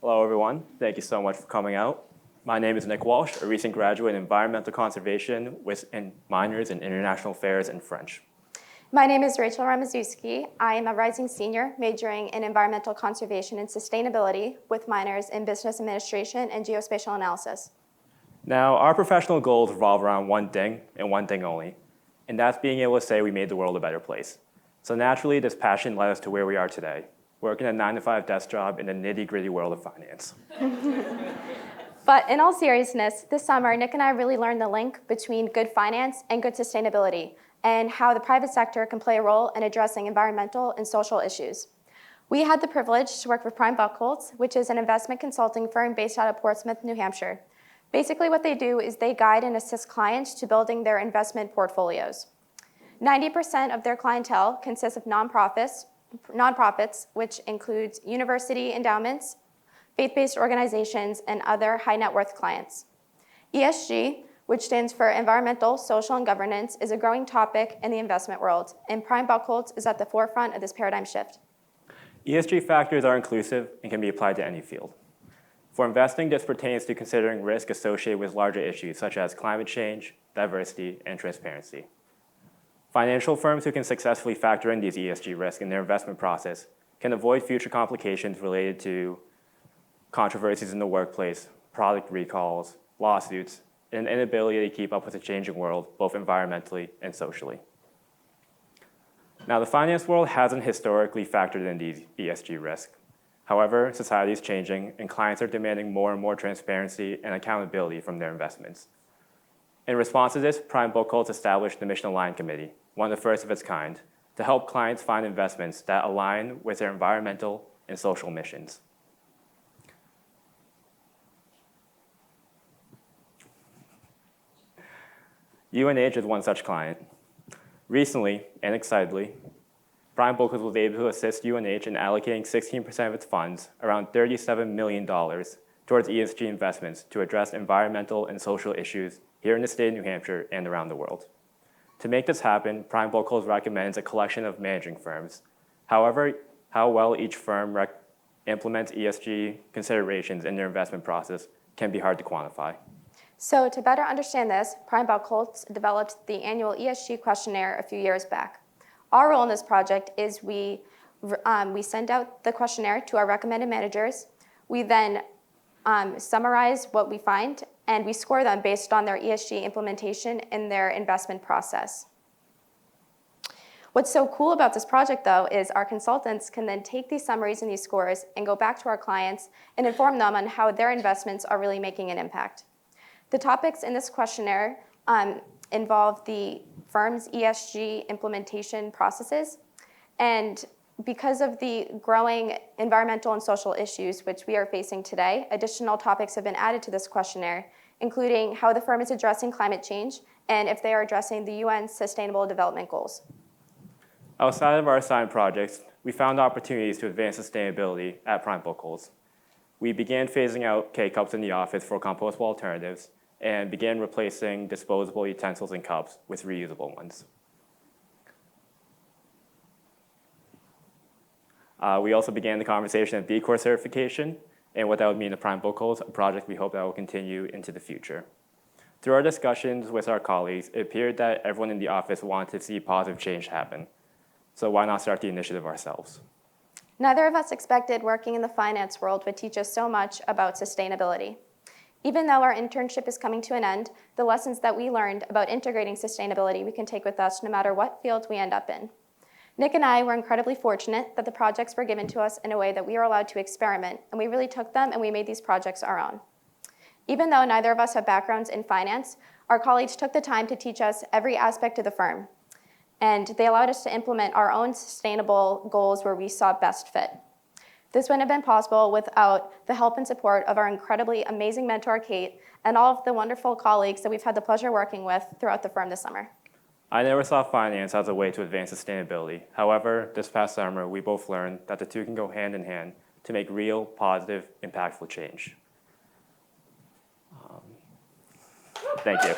Hello, everyone. Thank you so much for coming out. My name is Nick Walsh, a recent graduate in environmental conservation with minors in international affairs and French. My name is Rachel Ramazewski. I am a rising senior majoring in environmental conservation and sustainability with minors in business administration and geospatial analysis. Now, our professional goals revolve around one thing and one thing only, and that's being able to say we made the world a better place. So naturally, this passion led us to where we are today, working a 9-to-5 desk job in the nitty-gritty world of finance. But in all seriousness, this summer, Nick and I really learned the link between good finance and good sustainability, and how the private sector can play a role in addressing environmental and social issues. We had the privilege to work with Buchholz, which is an investment consulting firm based out of Portsmouth, New Hampshire. Basically, what they do is they guide and assist clients to building their investment portfolios. 90% of their clientele consists of nonprofits, which includes university endowments, faith-based organizations, and other high net worth clients. ESG, which stands for Environmental, Social, and Governance, is a growing topic in the investment world, and Buchholz is at the forefront of this paradigm shift. ESG factors are inclusive and can be applied to any field. For investing, this pertains to considering risk associated with larger issues such as climate change, diversity, and transparency. Financial firms who can successfully factor in these ESG risks in their investment process can avoid future complications related to controversies in the workplace, product recalls, lawsuits, and an inability to keep up with the changing world, both environmentally and socially. Now, the finance world hasn't historically factored in these ESG risks. However, society is changing, and clients are demanding more and more transparency and accountability from their investments. In response to this, Buchholz established the Mission Aligned Committee, one of the first of its kind, to help clients find investments that align with their environmental and social missions. UNH is one such client. Recently, and excitedly, Buchholz was able to assist UNH in allocating 16% of its funds, around $37 million, towards ESG investments to address environmental and social issues here in the state of New Hampshire and around the world. To make this happen, Buchholz recommends a collection of managing firms. However, how well each firm implements ESG considerations in their investment process can be hard to quantify. So to better understand this, Buchholz developed the annual ESG questionnaire a few years back. Our role in this project is we send out the questionnaire to our recommended managers. We then summarize what we find, and we score them based on their ESG implementation in their investment process. What's so cool about this project, though, is our consultants can then take these summaries and these scores and go back to our clients and inform them on how their investments are really making an impact. The topics in this questionnaire involve the firm's ESG implementation processes, and because of the growing environmental and social issues which we are facing today, additional topics have been added to this questionnaire, including how the firm is addressing climate change and if they are addressing the UN's Sustainable Development Goals. Outside of our assigned projects, we found opportunities to advance sustainability at Buchholz. We began phasing out K-cups in the office for compostable alternatives and began replacing disposable utensils and cups with reusable ones. We also began the conversation of B Corp certification and what that would mean to Buchholz, a project we hope that will continue into the future. Through our discussions with our colleagues, it appeared that everyone in the office wanted to see positive change happen. So why not start the initiative ourselves? Neither of us expected working in the finance world would teach us so much about sustainability. Even though our internship is coming to an end, the lessons that we learned about integrating sustainability we can take with us no matter what field we end up in. Nick and I were incredibly fortunate that the projects were given to us in a way that we are allowed to experiment, and we really took them and we made these projects our own. Even though neither of us have backgrounds in finance, our colleagues took the time to teach us every aspect of the firm, and they allowed us to implement our own sustainable goals where we saw best fit. This wouldn't have been possible without the help and support of our incredibly amazing mentor, Kate, and all of the wonderful colleagues that we've had the pleasure working with throughout the firm this summer. I never saw finance as a way to advance sustainability. However, this past summer, we both learned that the two can go hand in hand to make real, positive, impactful change. Thank you.